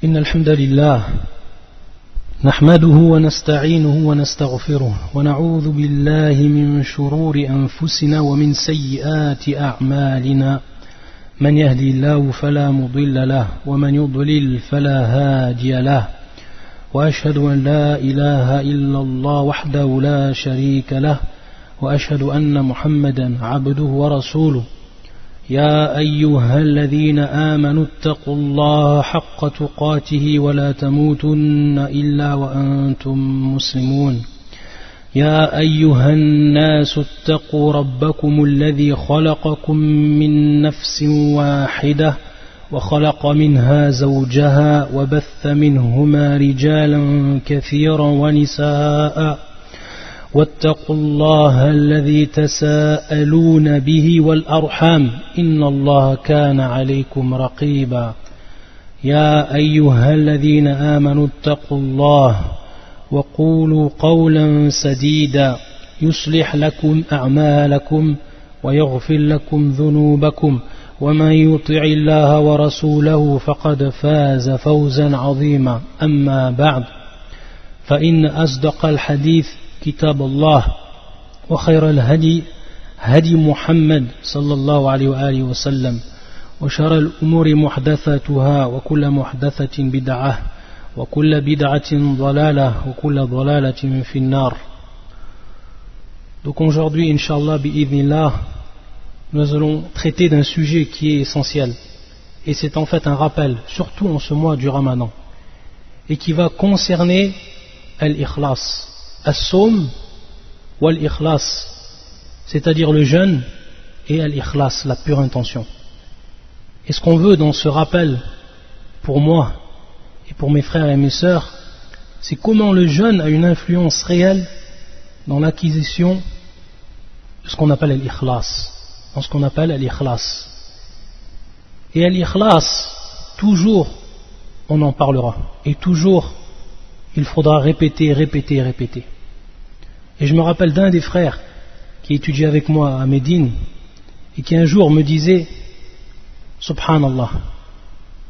إن الحمد لله نحمده ونستعينه ونستغفره ونعوذ بالله من شرور أنفسنا ومن سيئات أعمالنا من يهدي الله فلا مضل له ومن يضلل فلا هادي له وأشهد أن لا إله إلا الله وحده لا شريك له وأشهد أن محمدا عبده ورسوله يا أيها الذين آمنوا اتقوا الله حق تقاته ولا تموتن إلا وأنتم مسلمون يا أيها الناس اتقوا ربكم الذي خلقكم من نفس واحدة وخلق منها زوجها وبث منهما رجالا كثيرا ونساء واتقوا الله الذي تساءلون به والأرحام إن الله كان عليكم رقيبا يا أيها الذين آمنوا اتقوا الله وقولوا قولا سديدا يصلح لكم أعمالكم ويغفر لكم ذنوبكم ومن يطع الله ورسوله فقد فاز فوزا عظيما أما بعد فإن أصدق الحديث كتاب الله وخير الهدي هدي محمد صلى الله عليه وآله وسلم وشر الأمور محدثاتها وكل محدثة بدعة وكل بدعة ضلالة وكل ضلالة في النار. Donc aujourd'hui, Inch'Allah, bi'idhnillah, nous allons traiter d'un sujet qui est essentiel. Et c'est en fait un rappel, surtout en ce mois du Ramadan, et qui va concerner al-ikhlas. As-Sawm ou al-Ikhlas, c'est-à-dire le jeûne, et al-Ikhlas, la pure intention. Et ce qu'on veut dans ce rappel, pour moi et pour mes frères et mes sœurs, c'est comment le jeûne a une influence réelle dans l'acquisition de ce qu'on appelle al-Ikhlas, dans ce qu'on appelle al-Ikhlas. Et al-Ikhlas, toujours on en parlera, et toujours il faudra répéter. Et je me rappelle d'un des frères qui étudiait avec moi à Médine et qui un jour me disait, Subhanallah,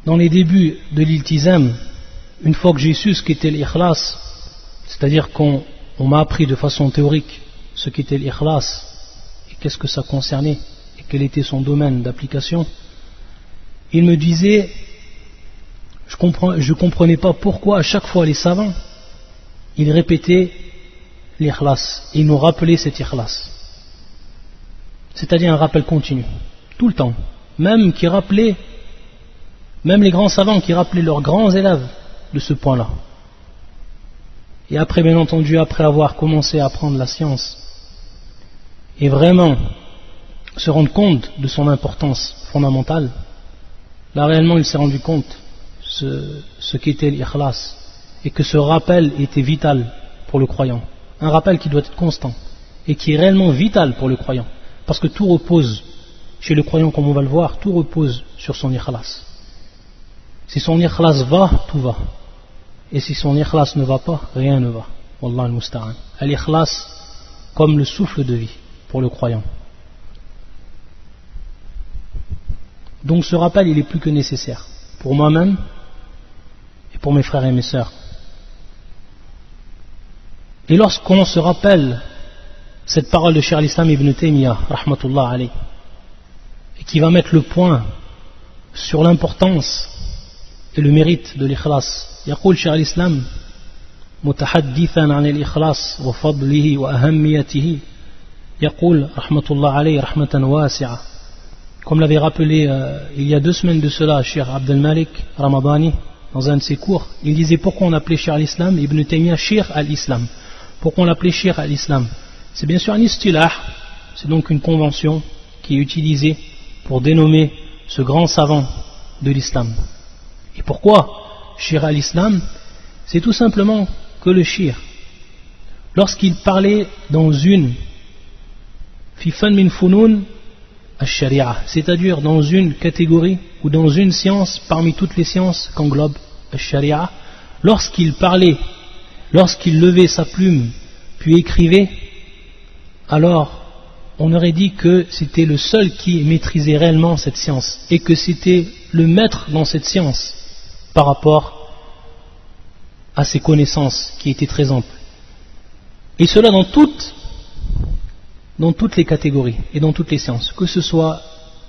dans les débuts de l'iltizam, une fois que j'ai su ce qu'était l'ikhlas, c'est-à-dire qu'on m'a appris de façon théorique ce qu'était l'ikhlas et qu'est-ce que ça concernait et quel était son domaine d'application, il me disait, je comprenais pas pourquoi à chaque fois les savants ils répétaient l'ikhlas, ils nous rappelaient cet ikhlas, c'est-à-dire un rappel continu tout le temps, même les grands savants qui rappelaient leurs grands élèves de ce point là. Et après, bien entendu, après avoir commencé à apprendre la science et vraiment se rendre compte de son importance fondamentale, là réellement il s'est rendu compte ce qu'était l'ikhlas et que ce rappel était vital pour le croyant, un rappel qui doit être constant et qui est réellement vital pour le croyant, parce que tout repose chez le croyant, comme on va le voir, tout repose sur son ikhlas. Si son ikhlas va, tout va, et si son ikhlas ne va pas, rien ne va. Wallah al-musta'an. Al-ikhlas comme le souffle de vie pour le croyant. Donc ce rappel il est plus que nécessaire pour moi-même et pour mes frères et mes sœurs. Et lorsqu'on se rappelle cette parole de Cheikh al-Islam ibn Taymiyyah rahmatullah alayh, et qui va mettre le point sur l'importance et le mérite de l'ikhlas, يقول Cheikh al-Islam متحدثا عن الإخلاص وفضله وأهميته يقول رحمة الله عليه رحمة واسعة, comme l'avait rappelé il y a 2 semaines de cela Cheikh Abdel Malik Ramadani dans un de ses cours, il disait pourquoi on appelait Cheikh al-Islam ibn Taymiyyah Cheikh al-Islam, pourquoi on l'appelait Cheikh al-Islam. C'est bien sûr un istilah, c'est donc une convention qui est utilisée pour dénommer ce grand savant de l'islam. Et pourquoi Cheikh al-Islam? C'est tout simplement que le cheikh, lorsqu'il parlait dans une fi fan min funun al-sharia, c'est-à-dire dans une catégorie ou dans une science parmi toutes les sciences qu'englobe al-sharia, lorsqu'il parlait, lorsqu'il levait sa plume puis écrivait, alors on aurait dit que c'était le seul qui maîtrisait réellement cette science et que c'était le maître dans cette science par rapport à ses connaissances qui étaient très amples. Et cela dans toutes les catégories et dans toutes les sciences, que ce soit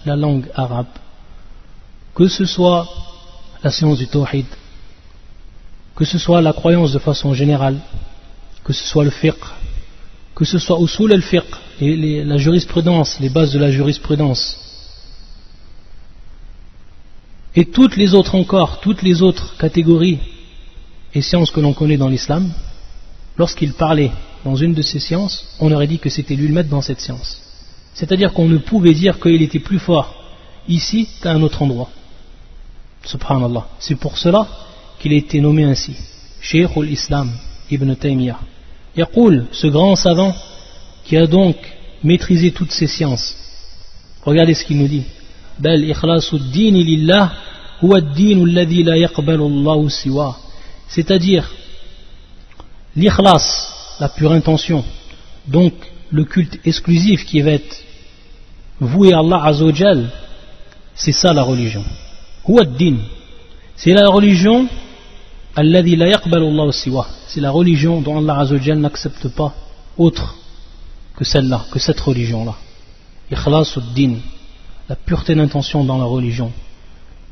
la langue arabe, que ce soit la science du tawhid, que ce soit la croyance de façon générale, que ce soit le fiqh, que ce soit usul al-fiqh, la jurisprudence, les bases de la jurisprudence, et toutes les autres encore, toutes les autres catégories et sciences que l'on connaît dans l'islam, lorsqu'il parlait dans une de ces sciences, on aurait dit que c'était lui le maître dans cette science. C'est-à-dire qu'on ne pouvait dire qu'il était plus fort ici qu'à un autre endroit. Subhanallah. C'est pour cela qu'il a été nommé ainsi. Cheikh al-Islam Ibn Taymiyyah. Yaqul, ce grand savant qui a donc maîtrisé toutes ces sciences. Regardez ce qu'il nous dit. Bal ikhlasu ad-din lillah huwa ad-din alladhi la yaqbalu Allahu siwa. C'est-à-dire l'ikhlas, la pure intention, donc le culte exclusif qui va être voué à Allah Azzawajal, c'est ça la religion. Huwa ad-din, c'est la religion alladhi la yaqbalu Allahu siwa. C'est la religion dont Allah Azzawajal n'accepte pas autre que celle-là, que cette religion-là. Ikhlasu ad-din, la pureté d'intention dans la religion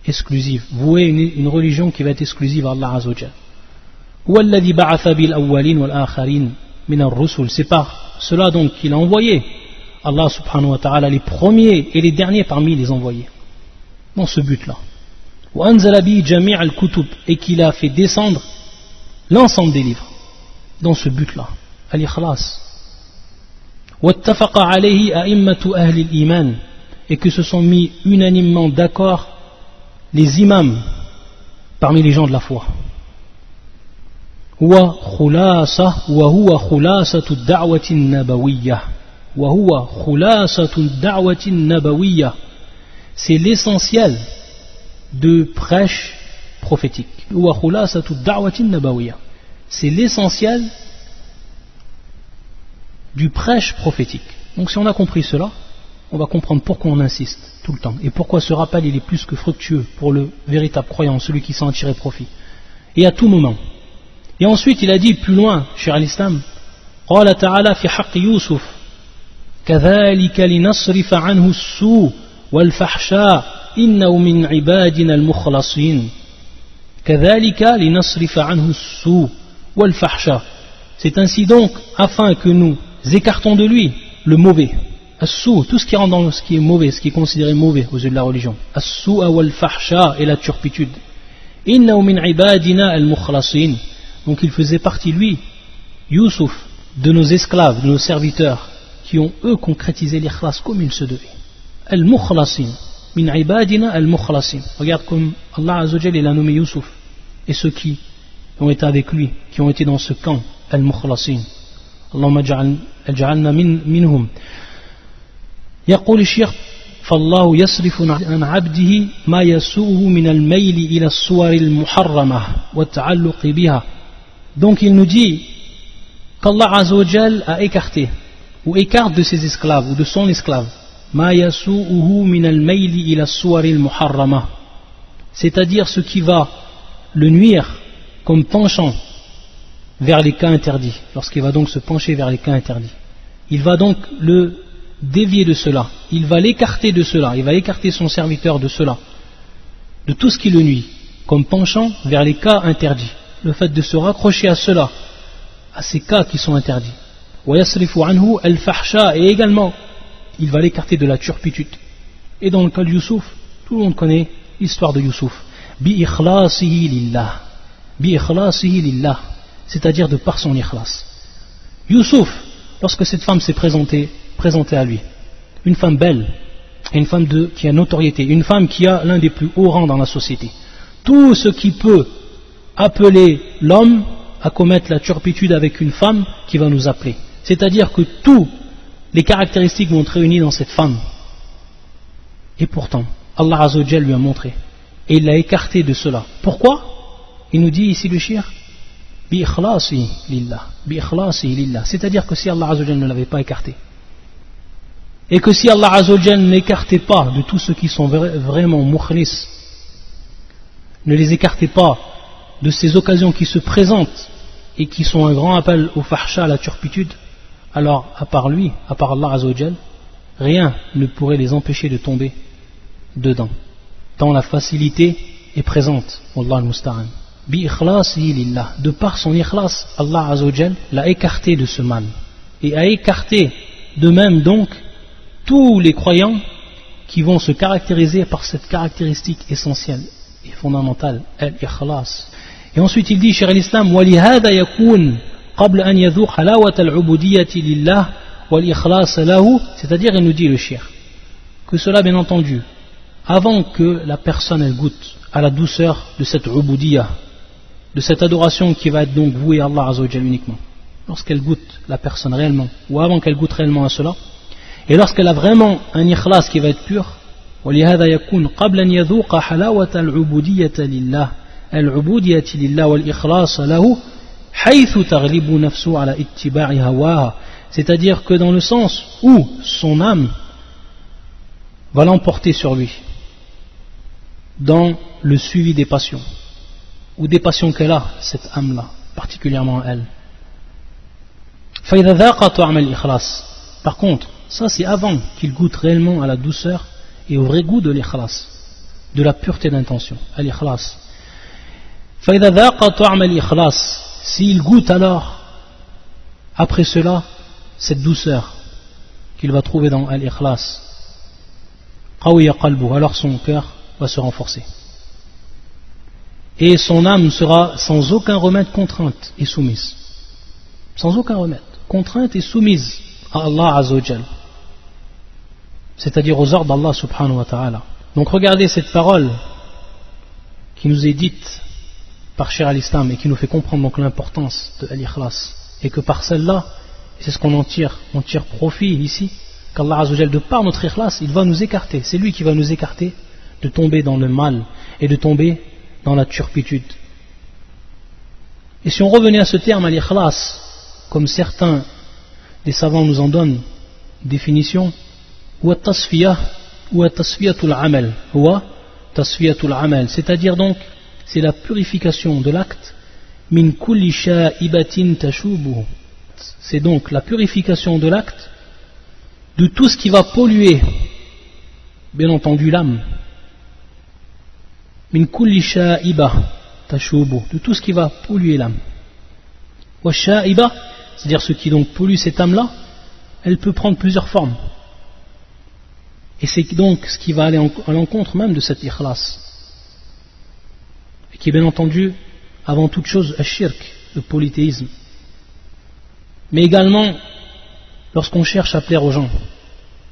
exclusive, vouer une religion qui va être exclusive à Allah Azzawajal. C'est par cela donc qu'il a envoyé Allah subhanahu wa ta'ala les premiers et les derniers parmi les envoyés dans ce but-là, et qu'il a fait descendre l'ensemble des livres dans ce but-là, al-ikhlas. Et que se sont mis unanimement d'accord les imams parmi les gens de la foi. C'est l'essentiel de prêche prophétique. C'est l'essentiel du prêche prophétique. Donc si on a compris cela, on va comprendre pourquoi on insiste tout le temps et pourquoi ce rappel il est plus que fructueux pour le véritable croyant, celui qui s'en en tirer profit, et à tout moment. Et ensuite il a dit plus loin, cher al-Islam, قال تعالى في حق يوسف كذلك لنصرف عنه السوء والفحشاء إنه من عبادنا المخلصين كذلك لنصرف عنه السوء والفحشاء. C'est ainsi donc afin que nous écartons de lui le mauvais, as-sou, tout ce qui rentre dans ce qui est mauvais, ce qui est considéré mauvais aux yeux de la religion, as-sou wal fahsha, et la turpitude. Innahu min ibadina al-mukhlasin. Donc il faisait partie, lui, Youssouf, de nos esclaves, de nos serviteurs, qui ont eux concrétisé l'ikhlas comme il se devait. Al-mukhlasin, min ibadina al-mukhlasin. Regarde comme Allah Azzawajal il a nommé Youssouf et ceux qui ont été avec lui, qui ont été dans ce camp, al-mukhlasin. Allahumma ij'alna minhum. يقول الشيخ فالله يصرف عن عبده ما يسوءه من الميل إلى الصور المحرمة والتعلق بها. Donc il nous dit qu'Allah Azzawajal a écarté ou écarte de ses esclaves ou de son esclave ما يسوءه من الميل إلى الصور المحرمة, c'est-à-dire ce qui va le nuire comme penchant vers les cas interdits. Lorsqu'il va donc se pencher vers les cas interdits, il va donc le dévier de cela, il va l'écarter de cela, il va écarter son serviteur de cela, de tout ce qui le nuit, comme penchant vers les cas interdits, le fait de se raccrocher à cela, à ces cas qui sont interdits. Et également il va l'écarter de la turpitude. Et dans le cas de Youssouf, tout le monde connaît l'histoire de Youssouf, bi-ikhlasihi lillah, c'est-à-dire de par son ikhlas. Youssouf, lorsque cette femme s'est présentée à lui, une femme belle, une femme qui a notoriété, une femme qui a l'un des plus hauts rangs dans la société, tout ce qui peut appeler l'homme à commettre la turpitude avec une femme qui va nous appeler, c'est-à-dire que toutes les caractéristiques vont être réunies dans cette femme, et pourtant Allah Azzawajal lui a montré et il l'a écarté de cela. Pourquoi? Il nous dit ici le shir bi-ikhlasi lillah, c'est-à-dire que si Allah Azzawajal ne l'avait pas écarté, et que si Allah Azzawajal n'écartait pas de tous ceux qui sont vraiment mukhlis, ne les écartait pas de ces occasions qui se présentent et qui sont un grand appel au fahsha, à la turpitude, alors à part lui, à part Allah Azza wa Jal, rien ne pourrait les empêcher de tomber dedans, tant la facilité est présente. Wallah al-musta'an. Bi ikhlasihi lillah, de par son ikhlas, Allah Azza wa Jal l'a écarté de ce mal et a écarté de même donc tous les croyants qui vont se caractériser par cette caractéristique essentielle et fondamentale, al-ikhlas. Et ensuite il dit, Cheikh al-Islam, وَلِهَذَا يَكُونَ قَبْلَ أَنْ يَذُوقَ حَلَاوَةَ الْعُبُودِيَّةِ لِلَّهِ وَالْإِخْلَاصَ لَهُ, c'est-à-dire, il nous dit le Cheikh, que cela bien entendu, avant que la personne elle goûte à la douceur de cette ubudiyya, de cette adoration qui va être donc vouée à Allah Azza wa Jalla uniquement, lorsqu'elle goûte la personne réellement, ou avant qu'elle goûte réellement à cela, et lorsqu'elle a vraiment un ikhlas qui va être pur, وَلِهَذَا يَكُونَ قَبْلَ أَنْ يَذُوقَ حَلَاوَةَ الْعُبُودِيَّةِ لِلَّهِ العبودية لله والإخلاص له حيث تغلب نفسه على اتباع هواها, c'est-à-dire que dans le sens où son âme va l'emporter sur lui dans le suivi des passions ou des passions qu'elle a, cette âme-là, particulièrement elle. فإذا ذاق طعم الإخلاص, par contre, ça c'est avant qu'il goûte réellement à la douceur et au vrai goût de l'ikhlas, de la pureté d'intention, al-ikhlas. فإذا ذاق طعم الإخلاص, s'il goûte alors après cela cette douceur qu'il va trouver dans al-ikhlas, قوي قلبه, alors son cœur va se renforcer et son âme sera sans aucun remède contrainte et soumise, sans aucun remède, contrainte et soumise à Allah Azza wa Jal, c'est-à-dire aux ordres d'Allah subhanahu wa ta'ala. Donc regardez cette parole qui nous est dite par Cheikh al-Islam et qui nous fait comprendre donc l'importance de l'ikhlas, et que par celle-là, et c'est ce qu'on en tire, on tire profit ici, qu'Allah Azza wa Jal, de par notre ikhlas, il va nous écarter, c'est lui qui va nous écarter de tomber dans le mal et de tomber dans la turpitude. Et si on revenait à ce terme, al-ikhlas, comme certains des savants nous en donnent définition, ou at-tasfiyah ou at-tasfiyatul amal, ou tasfiyatul amal, c'est-à-dire donc c'est la purification de l'acte, min kulli sha'ibatin tashubuhu, c'est donc la purification de l'acte de tout ce qui va polluer bien entendu l'âme, min kulli sha'iba tashubuhu, de tout ce qui va polluer l'âme. Wa sha'iba, c'est-à-dire ce qui donc pollue cette âme-là, elle peut prendre plusieurs formes. Et c'est donc ce qui va aller à l'encontre même de cet ikhlas, et qui est bien entendu avant toute chose ash-shirk, le polythéisme, mais également lorsqu'on cherche à plaire aux gens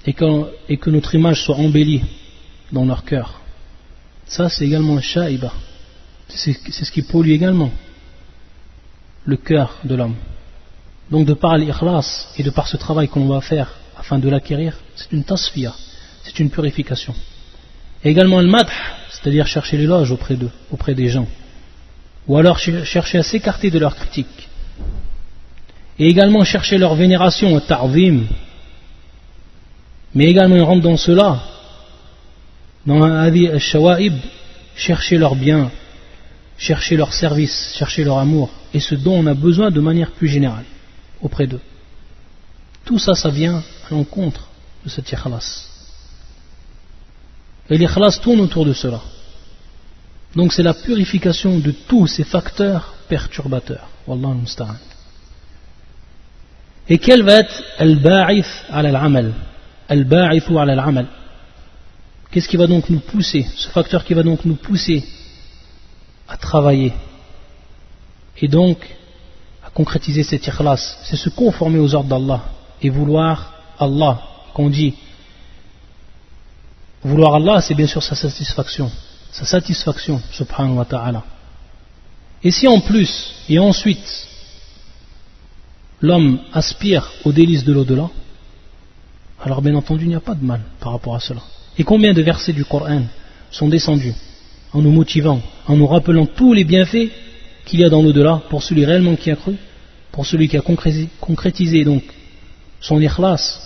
et que notre image soit embellie dans leur cœur, ça c'est également un sha'iba, c'est ce qui pollue également le cœur de l'homme. Donc de par l'ikhlas et de par ce travail qu'on va faire afin de l'acquérir, c'est une tasfiya, c'est une purification. Et également le madh, c'est-à-dire chercher l'éloge auprès d'eux, auprès des gens, ou alors chercher à s'écarter de leurs critiques, et également chercher leur vénération, ta'zim, mais également rentre dans cela, dans hadi al-shawa'ib, chercher leur bien, chercher leur service, chercher leur amour, et ce dont on a besoin de manière plus générale auprès d'eux. Tout ça, ça vient à l'encontre de cet ikhlas. Et l'ikhlas tourne autour de cela. Donc c'est la purification de tous ces facteurs perturbateurs. Wallahu musta'an. Et quel va être al-ba'ith ala al-amal? Al-ba'ithu ala al-amal. Qu'est-ce qui va donc nous pousser? Ce facteur qui va donc nous pousser à travailler et donc à concrétiser cet ikhlas, c'est se conformer aux ordres d'Allah et vouloir Allah. Qu'on dit vouloir Allah, c'est bien sûr sa satisfaction, subhanahu wa ta'ala. Et si en plus et ensuite l'homme aspire aux délices de l'au-delà, alors bien entendu il n'y a pas de mal par rapport à cela. Et combien de versets du Coran sont descendus en nous motivant, en nous rappelant tous les bienfaits qu'il y a dans l'au-delà pour celui réellement qui a cru, pour celui qui a concrétisé donc son ikhlas,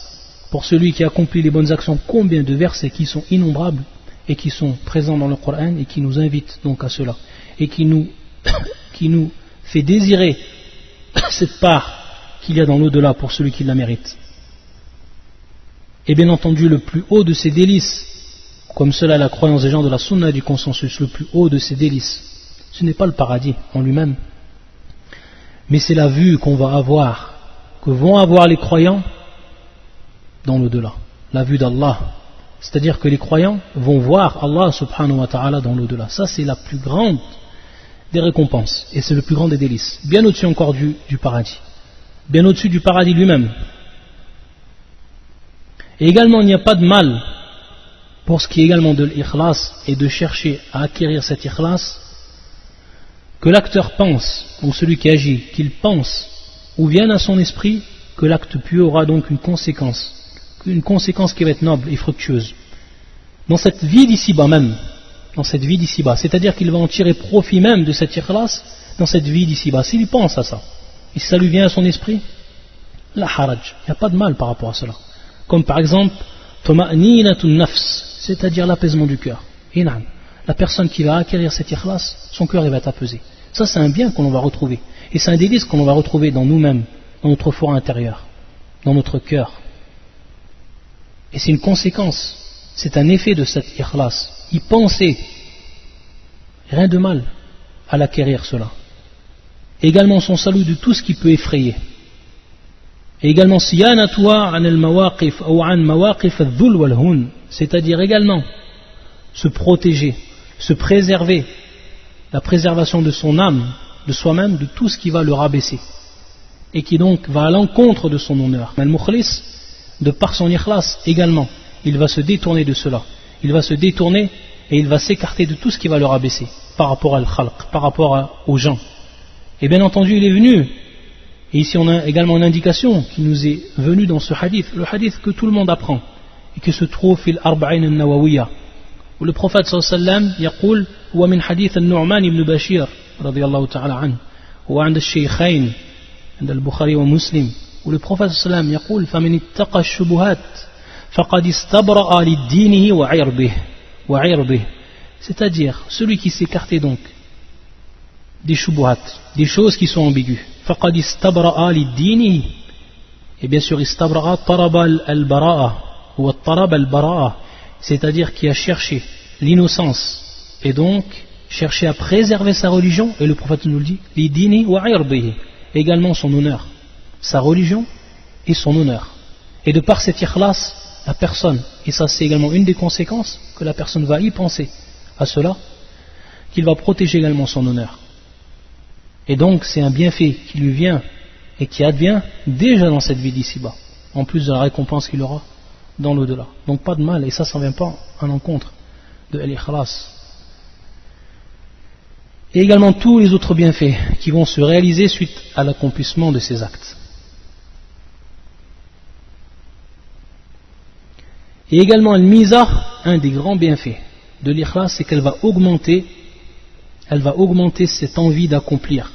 pour celui qui accomplit les bonnes actions. Combien de versets qui sont innombrables et qui sont présents dans le Coran et qui nous invitent donc à cela et qui nous qui nous fait désirer cette part qu'il y a dans l'au-delà pour celui qui la mérite. Et bien entendu, le plus haut de ces délices, comme cela est la croyance des gens de la sunna du consensus, le plus haut de ces délices, ce n'est pas le paradis en lui-même, mais c'est la vue qu'on va avoir, que vont avoir les croyants dans l'au-delà, la vue d'Allah. C'est-à-dire que les croyants vont voir Allah subhanahu wa ta'ala dans l'au-delà. Ça, c'est la plus grande des récompenses, et c'est le plus grand des délices, bien au-dessus encore du paradis, bien au-dessus du paradis lui-même. Et également, il n'y a pas de mal pour ce qui est également de l'ikhlas et de chercher à acquérir cet ikhlas, que l'acteur pense, ou celui qui agit, qu'il pense, ou vienne à son esprit que l'acte pieux aura donc une conséquence qui va être noble et fructueuse. Dans cette vie d'ici-bas même, c'est-à-dire qu'il va en tirer profit même de cet ikhlas dans cette vie d'ici-bas, s'il pense à ça, et si ça lui vient à son esprit, la haraj, il n'y a pas de mal par rapport à cela. Comme par exemple, tuma'ninatun nafs, c'est-à-dire l'apaisement du cœur. La personne qui va acquérir cet ikhlas, son cœur il va être apaisé. Ça c'est un bien qu'on va retrouver. Et c'est un délice qu'on va retrouver dans nous-mêmes, dans notre foi intérieure, dans notre cœur. Et c'est une conséquence, c'est un effet de cet ikhlas. Y penser, rien de mal à l'acquérir cela. Et également son salut de tout ce qui peut effrayer. Et également siyanatuha an al-mawaqif ou an mawaqif al-dhul wal-hun, c'est-à-dire également se protéger, se préserver, la préservation de son âme, de soi-même, de tout ce qui va le rabaisser et qui donc va à l'encontre de son honneur. Mais le mukhlis, de par son ikhlas également, il va se détourner de cela, il va se détourner et il va s'écarter de tout ce qui va le rabaisser par rapport à al-khalq, par rapport aux gens. Et bien entendu il est venu, et ici on a également une indication qui nous est venue dans ce hadith, le hadith que tout le monde apprend et qui se trouve fil arba'in al-nawawiyya, où le prophète sallallahu alayhi wa sallam yaqul huwa min hadith al-Nu'man ibn Bashir radiyallahu ta'ala anhu huwa 'inda al-shaykhayn 'inda al-Bukhari wa Muslim, où le prophète sallallahu alayhi wa sallam yaqul faman ittaqa ash-shubuhat faqad istabra'a lid-dinihi wa 'irdihi, c'est-à-dire celui qui s'écartait donc des shubuhat, des choses qui sont ambiguës, faqad istabra'a lid-dinihi, et bien sûr istabra'a taraba al-bara'a ou tarab al-bara'a, c'est-à-dire qui a cherché l'innocence et donc cherché à préserver sa religion, et le prophète nous le dit, lidini wa 'irdihi, également son honneur, sa religion et son honneur. Et de par cet ikhlas, la personne, et ça c'est également une des conséquences, que la personne va y penser à cela, qu'il va protéger également son honneur. Et donc c'est un bienfait qui lui vient et qui advient déjà dans cette vie d'ici-bas, en plus de la récompense qu'il aura dans l'au-delà. Donc pas de mal, et ça ne vient pas à l'encontre de l'ikhlas. Et également tous les autres bienfaits qui vont se réaliser suite à l'accomplissement de ces actes. Et également al-miza, un des grands bienfaits de l'ikhlas, c'est qu'elle va augmenter cette envie d'accomplir,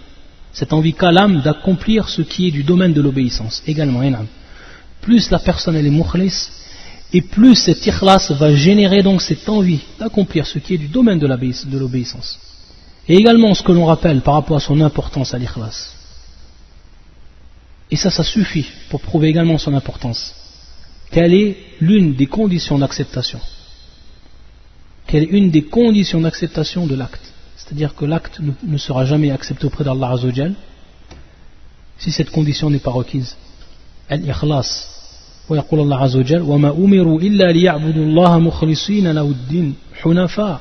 cette envie qu'a l'âme d'accomplir ce qui est du domaine de l'obéissance. Également, plus la personne elle est mukhlis, et plus cet ikhlas va générer donc cette envie d'accomplir ce qui est du domaine de l'obéissance. Et également ce que l'on rappelle par rapport à son importance à l'ikhlas. Et ça suffit pour prouver également son importance. Quelle est l'une des conditions d'acceptation? Quelle est une des conditions d'acceptation de l'acte? C'est-à-dire que l'acte ne sera jamais accepté auprès d'Allah Azza wa Jal si cette condition n'est pas requise. Al-ikhlas. ويقول الله عز وجل وما أمروا إلا ليعبدوا الله مخلصين له الدين حنفاء.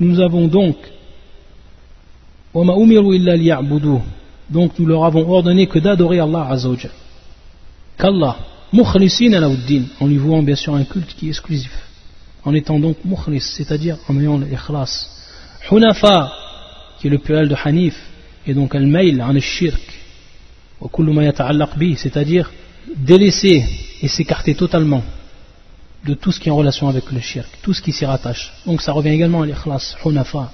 Nous avons donc وما أمروا إلا ليعبدوه, donc nous leur avons ordonné que d'adorer Allah Azza wa Jal, qu'Allah مخلصين له الدين, en lui vouant bien sûr un culte qui est exclusif, en étant donc mukhlis, c'est-à-dire en ayant l'ikhlas. Hunafa, qui est le pluriel de Hanif, et donc al-mail an al-shirk wa kullu ma yata'allaq bi, c'est-à-dire délaisser et s'écarter totalement de tout ce qui est en relation avec le shirk, tout ce qui s'y rattache. Donc ça revient également à l'ikhlas, hunafa.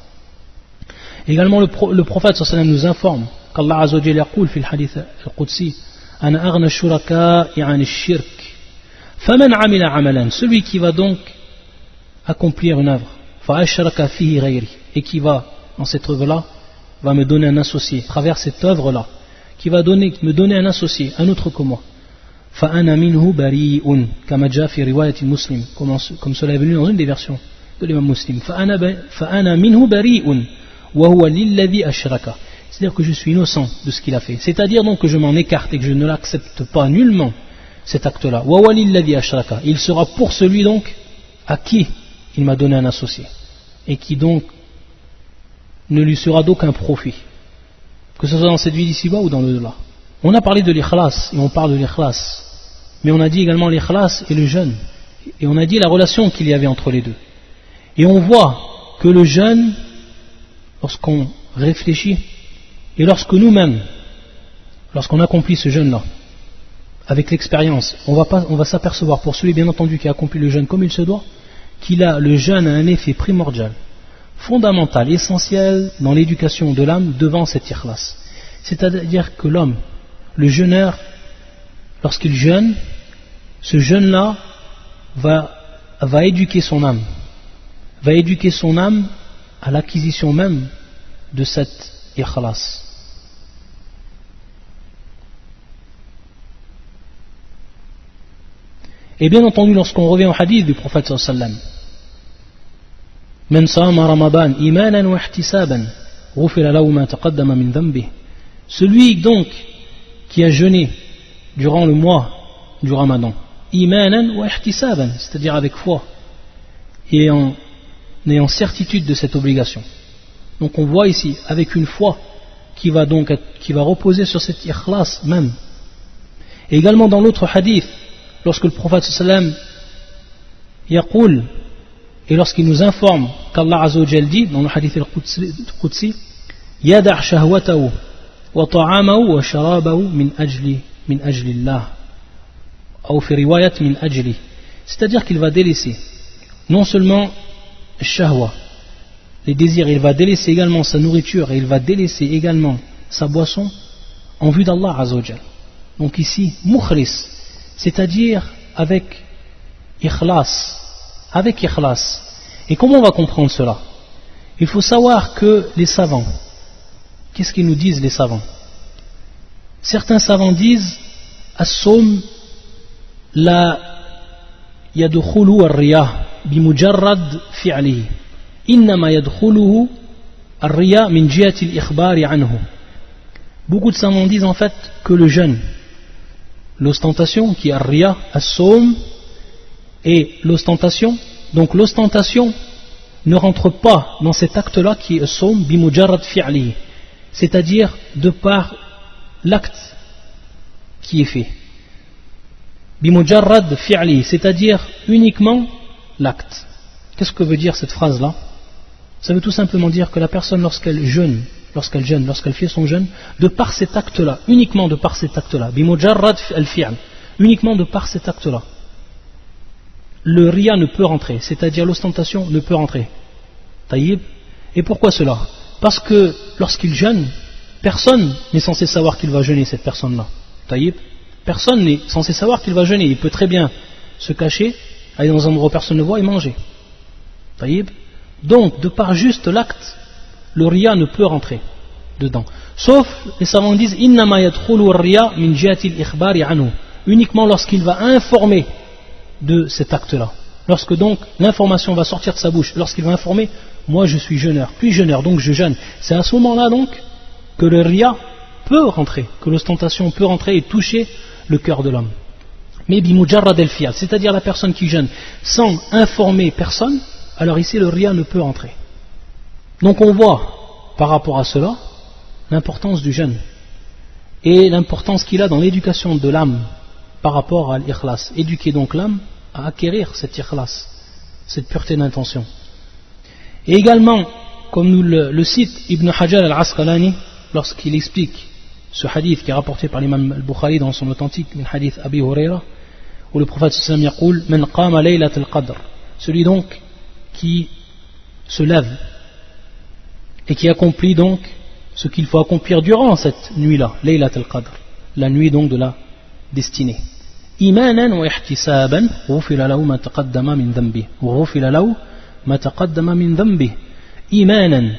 Également le prophète sallallahu alayhi wa sallam nous informe qu'Allah Azza wa Jalla yaqul fi al-hadith al-Qudsi ana aghna ash-shuraka'i 'an ash-shirk faman 'amila 'amalan, celui qui va donc accomplir une œuvre fa ashraka fihi ghayri, et qui va dans cette œuvre-là va me donner un associé à travers cette œuvre-là, qui va me donner un associé, un autre que moi. فَأَنَا مِنْهُ بَرِيءٌ كَمَا جَاءَ فِي رِوَايَةِ الْمُسْلِمِ, comme cela est venu dans une des versions de l'imam Muslim. فَأَنَا مِنْهُ بَرِيءٌ وَهُوَ لِلَّذِي أَشْرَكَ, c'est-à-dire que je suis innocent de ce qu'il a fait, c'est-à-dire donc que je m'en écarte et que je ne l'accepte pas nullement, cet acte-là. وَهُوَ لِلَّذِي أَشْرَكَ, il sera pour celui donc à qui il m'a donné un associé, et qui donc ne lui sera d'aucun profit, que ce soit dans cette vie d'ici-bas ou dans l'au-delà. On a parlé de l'ikhlas, et on parle de l'ikhlas, mais on a dit également l'ikhlas et le jeûne, et on a dit la relation qu'il y avait entre les deux. Et on voit que le jeûne, lorsqu'on réfléchit, et lorsque nous-mêmes, lorsqu'on accomplit ce jeûne-là, avec l'expérience, on va s'apercevoir, pour celui bien entendu qui a accompli le jeûne comme il se doit, le jeûne a un effet primordial, fondamental, essentiel dans l'éducation de l'âme devant cet ikhlas. C'est-à-dire que l'homme, le jeûneur, lorsqu'il jeûne, ce jeûne-là va éduquer son âme, à l'acquisition même de cet ikhlas. Et bien entendu, lorsqu'on revient au hadith du prophète sallallahu alayhi wa sallam, من صام رمضان إيمانا واحتسابا غفر له ما تقدم من ذنبه, celui donc qui a jeûné durant le mois du Ramadan, imanan wa ihtisaban, c'est-à-dire avec foi et en ayant certitude de cette obligation. Donc on voit ici avec une foi qui va reposer sur cet ikhlas même. Et également dans l'autre hadith, lorsque le prophète sallallahu alayhi wa sallam yaqul, et lorsqu'il nous informe qu'Allah Azza wa Jal dit dans le hadith al-Qudsi, yada' shahwatahu wa ta'amahu wa sharabahu min ajli Allah, ou fi riwayat min ajli, c'est-à-dire qu'il va délaisser non seulement shahwa, les désirs, il va délaisser également sa nourriture et il va délaisser également sa boisson en vue d'Allah Azza wa Jal. Donc ici mukhlis, c'est-à-dire avec ikhlas. Et comment on va comprendre cela? Il faut savoir que les savants, qu'est-ce qu'ils nous disent les savants? Certains savants disent as-sawm la yadkhulu ar-riya bimujarrad fi'lihi, innama yadkhuluhu ar-riya min jihati al-ikhbari anhu. Beaucoup de savants disent en fait que le jeûne, l'ostentation qui est ar-riya, as-sawm, et l'ostentation, donc l'ostentation ne rentre pas dans cet acte-là qui est as-sawm bimujarrad fi'lihi, c'est-à-dire de par l'acte qui est fait. Bimujarrad fi'lihi, c'est-à-dire uniquement l'acte. Qu'est-ce que veut dire cette phrase-là? Ça veut tout simplement dire que la personne lorsqu'elle fait son jeûne, de par cet acte-là, uniquement de par cet acte-là, bimujarrad al-fi'l, uniquement de par cet acte-là, le riya ne peut rentrer, c'est-à-dire l'ostentation ne peut rentrer. Taïb. Et pourquoi cela? Parce que lorsqu'il jeûne, personne n'est censé savoir qu'il va jeûner, cette personne-là. Taïb. Personne n'est censé savoir qu'il va jeûner. Il peut très bien se cacher, aller dans un endroit où personne ne voit et manger. Taïb. Donc, de par juste l'acte, le riya ne peut rentrer dedans. Sauf, les savants disent, innama yadkhulu ar-riya min jihati al-ikhbari anhu, uniquement lorsqu'il va informer de cet acte-là. Lorsque donc l'information va sortir de sa bouche, lorsqu'il va informer, moi je suis jeûneur, puis jeûneur, donc je jeûne. C'est à ce moment-là donc que le riya peut rentrer, que l'ostentation peut rentrer et toucher le cœur de l'homme. Mais bimujarrad al-fi'l, c'est-à-dire la personne qui jeûne sans informer personne, alors ici le riya ne peut rentrer. Donc on voit par rapport à cela l'importance du jeûne et l'importance qu'il a dans l'éducation de l'âme par rapport à l'ikhlas. Éduquer donc l'âme à acquérir cet ikhlas, cette pureté d'intention. Et également, comme nous le cite Ibn Hajar al-Asqalani lorsqu'il explique ce hadith qui est rapporté par l'imam al-Bukhari dans son authentique hadith Abi Huraira, où le prophète sallallahu alayhi wa sallam yaqul man qama laylat al-qadr, celui donc qui se lève et qui accomplit donc ce qu'il faut accomplir durant cette nuit-là, laylat al-qadr, la nuit donc de la destinée. Imanan wa ihtisaban ghufira lahu ma taqaddama min dhanbi, ghufira lahu ma taqaddama min dhanbi. Imanan,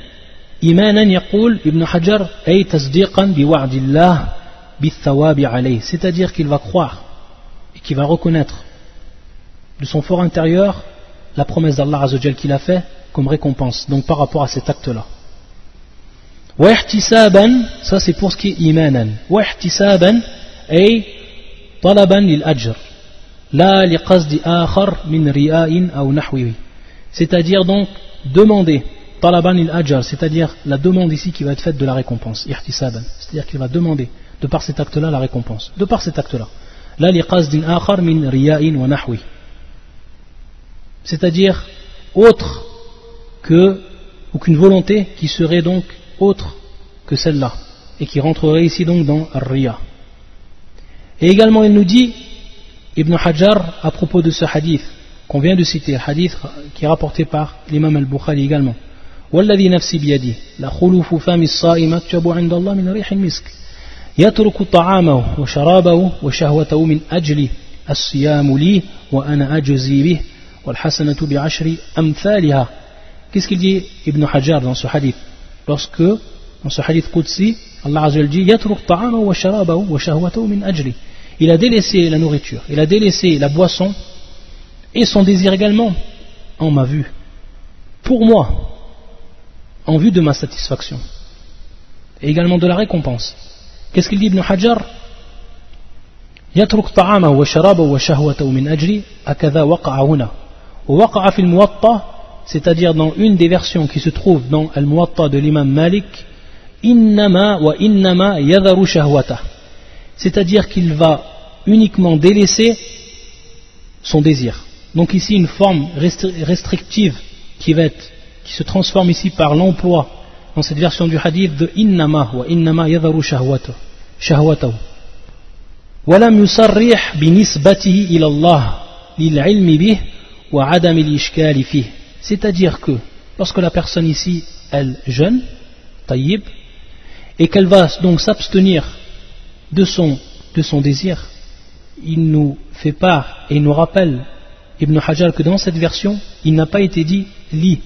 إيمانا يقول ابن حجر أي تصديقا بوعد الله بالثواب عليه, c'est-à-dire qu'il va croire et qu'il va reconnaître de son fort intérieur la promesse d'Allah Azza wa Jal qu'il a fait comme récompense, donc par rapport à cet acte-là. Wa ihtisaban, ça c'est pour ce qui est imanan. Wa ihtisaban ay talaban lil ajr la li qasdi akhar min ri'a'in aw nahwihi, c'est-à-dire donc demander talaban lil ajr, c'est-à-dire la demande ici qui va être faite de la récompense, ihtisaban, c'est-à-dire qu'il va demander de par cet acte-là la récompense, de par cet acte-là, la li qasdin akhar min ri'a'in wa nahwihi, c'est-à-dire autre que, ou qu'une volonté qui serait donc autre que celle-là et qui rentrerait ici donc dans Ar-Riya. Et également il nous dit Ibn Hajar à propos de ce hadith qu'on vient de citer, hadith qui est rapporté par l'imam al-Bukhari également, والذي نفسي بيده لخلوف فم الصائم أكتب عند الله من ريح المسك يترك طعامه وشرابه وشهوته من أجل الصيام لي وأنا أجزي به والحسنة بعشر أمثالها. Qu'est-ce qu'il dit Ibn Hajar dans ce hadith? Lorsque, dans ce hadith Qudsi, Allah Azza wa Jalla dit Yatruk ta'amahu wa sharabahu wa shahwatahu min ajli. Il a délaissé la nourriture, il a délaissé la boisson et son désir également en ma vue, pour moi, en vue de ma satisfaction et également de la récompense. Qu'est-ce qu'il dit Ibn Hajar? Yatruk ta'amahu wa sharabahu wa shahwatahu min ajli akadha waqa'a huna wa waqa'a fil muwatta, c'est-à-dire dans une des versions qui se trouve dans Al-Muwatta de l'imam Malik, innama wa innama yadharu shahwata, c'est-à-dire qu'il va uniquement délaisser son désir. Donc ici une forme restrictive qui se transforme ici par l'emploi dans cette version du hadith de innama wa innama yadharu shahwatahu. Walam yusarrih binisbatihi ila Allah lil'ilmi bih wa adam al-ishkali fih. C'est-à-dire que lorsque la personne ici, elle jeûne, tayyib, et qu'elle va donc s'abstenir de son désir, il nous fait part et il nous rappelle, Ibn Hajar, que dans cette version, il n'a pas été dit li,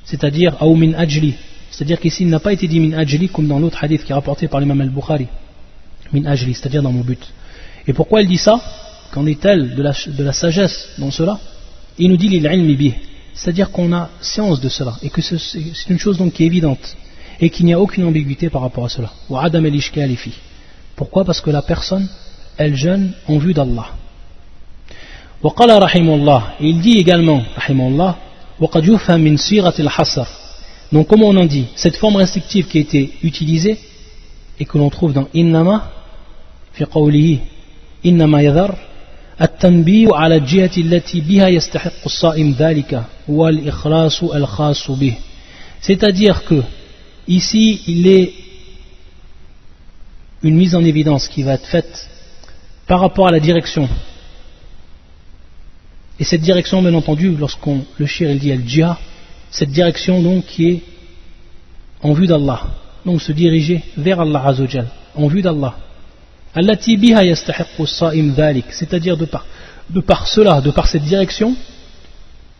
c'est-à-dire ou min ajli, c'est-à-dire qu'ici il n'a pas été dit min ajli comme dans l'autre hadith qui est rapporté par l'imam al-Bukhari, min ajli, c'est-à-dire dans mon but. Et pourquoi il dit ça? Qu'en est-elle de la sagesse dans cela? Il nous dit l'il'ilmi bih, c'est-à-dire qu'on a science de cela et que c'est une chose donc qui est évidente et qu'il n'y a aucune ambiguïté par rapport à cela. Pourquoi? Parce que la personne, elle jeûne en vue d'Allah. Et il dit également donc comme on en dit, cette forme restrictive qui a été utilisée et que l'on trouve dans innama fi qawlihi innama yadhar التنبيه على الجهة التي بها يستحق الصائم ذلك والإخلاص الخاص به, c'est-à-dire que ici il est une mise en évidence qui va être faite par rapport à la direction, et cette direction bien entendu lorsqu'on le shir il dit al-jihah, cette direction donc qui est en vue d'Allah, donc se diriger vers Allah Azza wa Jal, en vue d'Allah, allati biha yastahiqqu as-sa'im dhalik, c'est-à-dire de par cela, de par cette direction,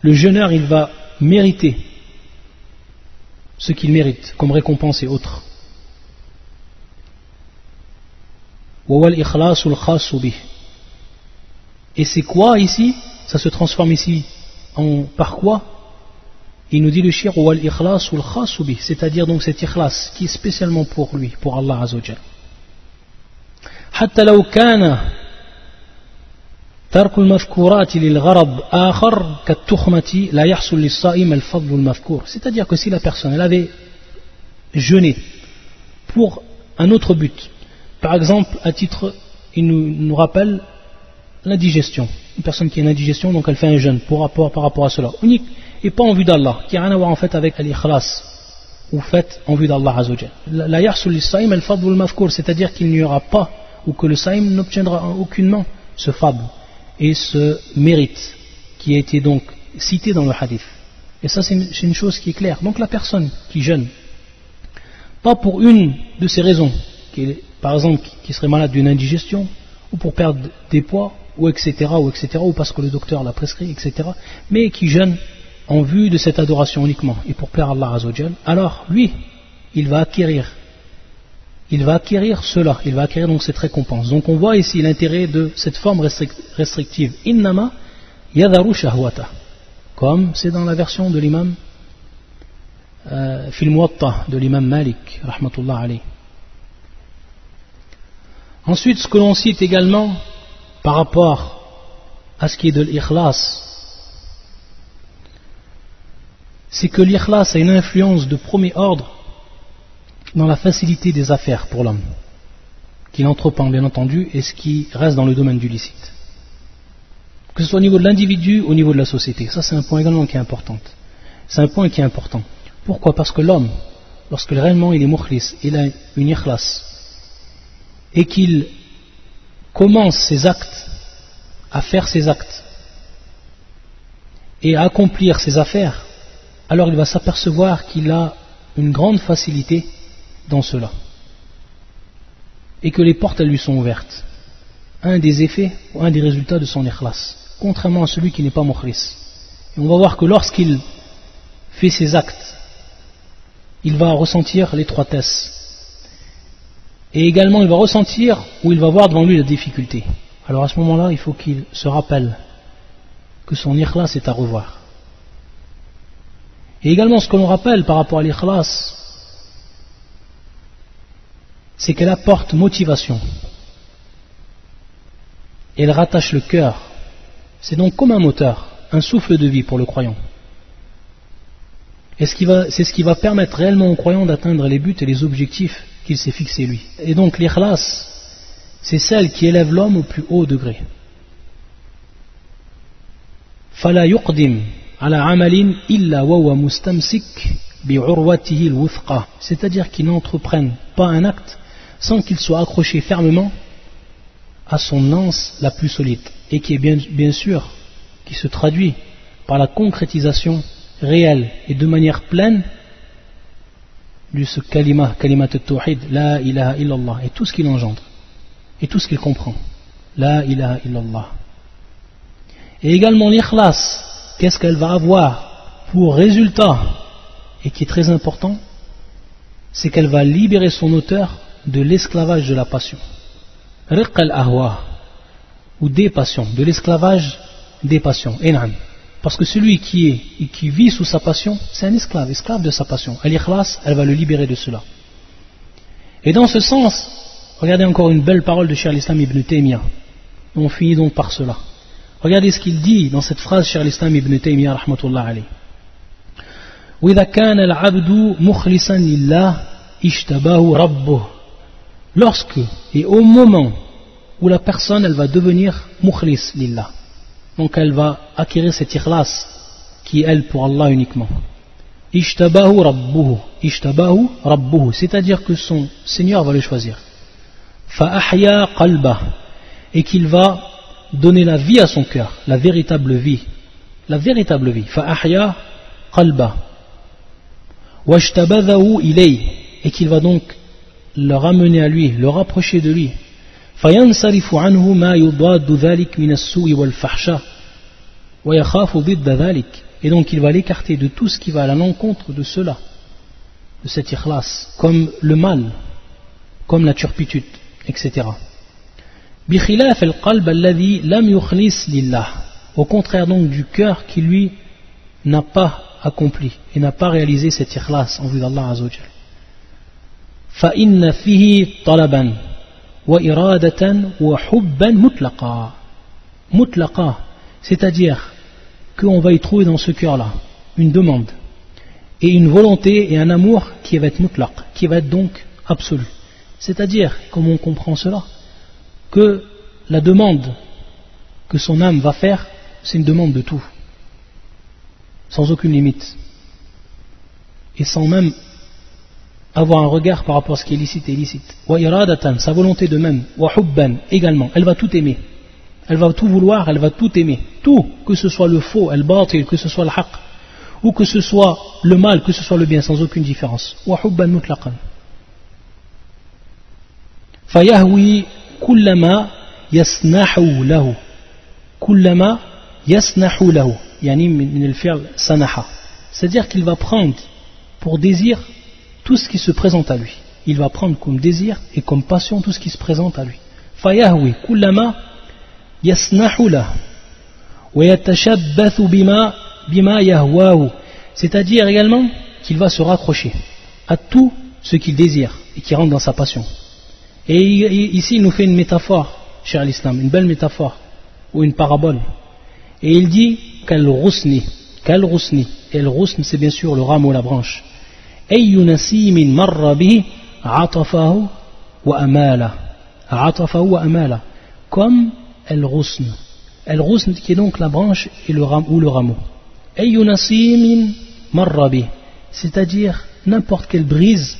le jeûneur il va mériter ce qu'il mérite comme récompense et autres. Wa wal ikhlasul khassu bih. Et c'est quoi ici? Ça se transforme ici en par quoi? Il nous dit le shir wal ikhlasul khassu bih, c'est-à-dire donc cet ikhlas qui est spécialement pour lui, pour Allah Azza wa Jalla. حتى لو كان ترك المذكورات للغرض آخر كالتخمة لا يحصل للصائم الفضل المذكور, c'est-à-dire que si la personne elle avait jeûné pour un autre but, par exemple à titre, il nous rappelle l'indigestion, une personne qui a une indigestion donc elle fait un jeûne par rapport à cela, unique et pas en vue d'Allah, qui n'a rien à voir en fait avec l'ikhlas ou fait en vue d'Allah Azza wa Jalla. La yahsul lis-saïm al-fadl al-mafkour, c'est-à-dire qu'il n'y aura pas ou que le saïm n'obtiendra aucunement ce fadl et ce mérite qui a été donc cité dans le hadith. Et ça c'est une chose qui est claire. Donc la personne qui jeûne, pas pour une de ces raisons, par exemple qui serait malade d'une indigestion, ou pour perdre des poids, ou etc., ou parce que le docteur l'a prescrit, etc., mais qui jeûne en vue de cette adoration uniquement, et pour plaire à Allah Azza wa Jal, alors lui, il va acquérir cela, il va acquérir donc cette récompense. Donc on voit ici l'intérêt de cette forme restrictive. Innama yadharu shahwata, comme c'est dans la version de l'imam fil Muwatta de l'imam Malik rahmatullah alayh. Ensuite, ce que l'on cite également par rapport à ce qui est de l'ikhlas, c'est que l'ikhlas a une influence de premier ordre dans la facilité des affaires pour l'homme, qu'il entreprend bien entendu, et ce qui reste dans le domaine du licite. Que ce soit au niveau de l'individu ou au niveau de la société. Ça, c'est un point également qui est important. C'est un point qui est important. Pourquoi? Parce que l'homme, lorsque réellement il est mukhlis, il a une ikhlas, et qu'il commence ses actes, à faire ses actes, et à accomplir ses affaires, alors il va s'apercevoir qu'il a une grande facilité dans cela, et que les portes elles lui sont ouvertes. Un des effets ou un des résultats de son ikhlas, contrairement à celui qui n'est pas mukhlis. Et on va voir que lorsqu'il fait ses actes, il va ressentir l'étroitesse, et également il va ressentir ou il va voir devant lui la difficulté. Alors à ce moment-là, il faut qu'il se rappelle que son ikhlas est à revoir. Et également ce que l'on rappelle par rapport à l'ikhlas, c'est qu'elle apporte motivation. Elle rattache le cœur. C'est donc comme un moteur, un souffle de vie pour le croyant. Et c'est ce qui va permettre réellement au croyant d'atteindre les buts et les objectifs qu'il s'est fixés lui. Et donc l'ikhlas, c'est celle qui élève l'homme au plus haut degré. فَلَا يُقْدِمْ عَلَى عَمَلٍ إِلَّا وَهُوَ مُسْتَمْسِكْ بِعُرْوَتِهِ الْوُثْقَى, c'est-à-dire qu'il n'entreprenne pas un acte sans qu'il soit accroché fermement à son anse la plus solide, et qui est bien sûr, qui se traduit par la concrétisation réelle et de manière pleine de ce kalimat al-tawhid, la ilaha illallah, et tout ce qu'il engendre, et tout ce qu'il comprend, la ilaha illallah. Et également l'ikhlas, qu'est-ce qu'elle va avoir pour résultat, et qui est très important, c'est qu'elle va libérer son auteur de l'esclavage de la passion. Riq al-ahwa, ou des passions, de l'esclavage des passions. En'am. Parce que celui qui vit sous sa passion, c'est un esclave de sa passion. Al-ikhlas, elle va le libérer de cela. Et dans ce sens, regardez encore une belle parole de Cheikh al-Islam ibn Taymiyyah. On finit donc par cela. Regardez ce qu'il dit dans cette phrase, Cheikh al-Islam ibn Taymiyyah rahmatullah alayh. وَإِذَا كَانَ الْعَبْدُ مُخْلِصًا لِلَّهِ اشْتَبَاهُ رَبُّهُ. Lorsque et au moment où la personne elle va devenir mukhlis lillah, donc elle va acquérir cette ikhlas qui est elle pour Allah uniquement. Ishtabahu rabbuhu, c'est-à-dire que son Seigneur va le choisir. Fa-ahya qalbah, et qu'il va donner la vie à son cœur, la véritable vie. Fa-ahya qalbah. Washtabadahu ilay, et qu'il va donc le ramener à lui, le rapprocher de lui. فينصرف عنه ما يضاد ذلك من السوء والفحشاء ويخاف ضد ذلك, et donc il va l'écarter de tout ce qui va à l'encontre de cela, de cet ikhlas, comme le mal, comme la turpitude, etc. بخلاف القلب الذي لم يخلص لله, au contraire donc du cœur qui lui n'a pas accompli et n'a pas réalisé cet ikhlas en vue d'Allah Azza wa Jal. فإن فيه طلبا وإرادة وحبا مطلقا, c'est-à-dire qu'on va y trouver dans ce cœur-là une demande et une volonté et un amour qui va être mutlaq, qui va être donc absolu. C'est-à-dire, comme on comprend cela, que la demande que son âme va faire, c'est une demande de tout, sans aucune limite, et sans même avoir un regard par rapport à ce qui est licite et illicite. Wa iradatan, sa volonté de même. Wa hubban, également. Elle va tout aimer. Elle va tout vouloir, elle va tout aimer. Tout, que ce soit le faux, al-batil, que ce soit le haqq, ou que ce soit le mal, que ce soit le bien, sans aucune différence. Wa hubban mutlaqan. Fayahwi kullama yasnahu lahu. Kullama yasnahu lahu. Yani min al-fi'l sanaha. C'est-à-dire qu'il va prendre pour désir tout ce qui se présente à lui. Il va prendre comme désir et comme passion tout ce qui se présente à lui. فَيَهْوِي كُلَّمَا يَسْنَحُ لَهُ وَيَتَشَبَّثُ بِمَا يَهْوَاهُ. C'est-à-dire également qu'il va se raccrocher à tout ce qu'il désire et qui rentre dans sa passion. Et ici il nous fait une métaphore, cher l'islam, une belle métaphore ou une parabole. Et il dit كَالْغُصْنِ. Et le rusn, c'est bien sûr le rameau, la branche. أَيُّ نَسِيمٍ مَرَّ بِهِ عَطَفَهُ وَأَمَالَ. Comme el rusn qui est donc la branche et le rameau. أَيُّ نَسِيمٍ مَرَّ بِهِ, c'est-à-dire n'importe quelle brise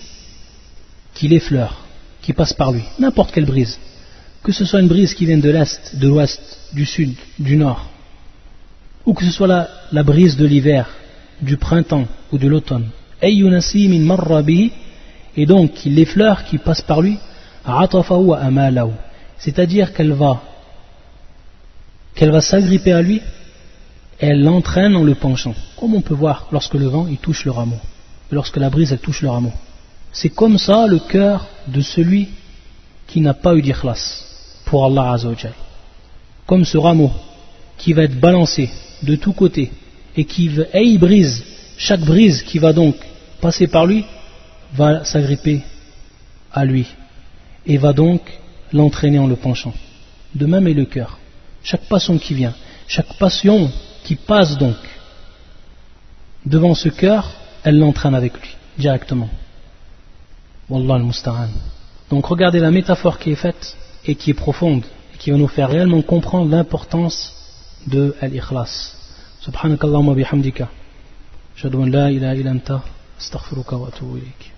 qui l'effleure, qui passe par lui, n'importe quelle brise, que ce soit une brise qui vient de l'est, de l'ouest, du sud, du nord, ou que ce soit la brise de l'hiver, du printemps ou de l'automne. أَيُّ نَسِيمٍ مَرَّ بِهِ, et donc qui l'effleure, qui passe par lui, عَطَفَهُ وَأَمَالَهُ, c'est-à-dire qu'elle va s'agripper à lui, et elle l'entraîne en le penchant, comme on peut voir lorsque le vent il touche le rameau, lorsque la brise elle touche le rameau. C'est comme ça le cœur de celui qui n'a pas eu d'ikhlas pour Allah Azza wa Jal. Comme ce rameau qui va être balancé de tous côtés et il brise, chaque brise qui va donc passer par lui va s'agripper à lui et va donc l'entraîner en le penchant. De même est le cœur. Chaque passion qui vient, chaque passion qui passe donc devant ce cœur, elle l'entraîne avec lui directement. Wallah al-musta'an. Donc regardez la métaphore qui est faite et qui est profonde et qui va nous faire réellement comprendre l'importance de al-ikhlas. Subhanakallahumma bihamdika, ashhadu an la ilaha illa anta, astaghfiruka wa atubu ilayk.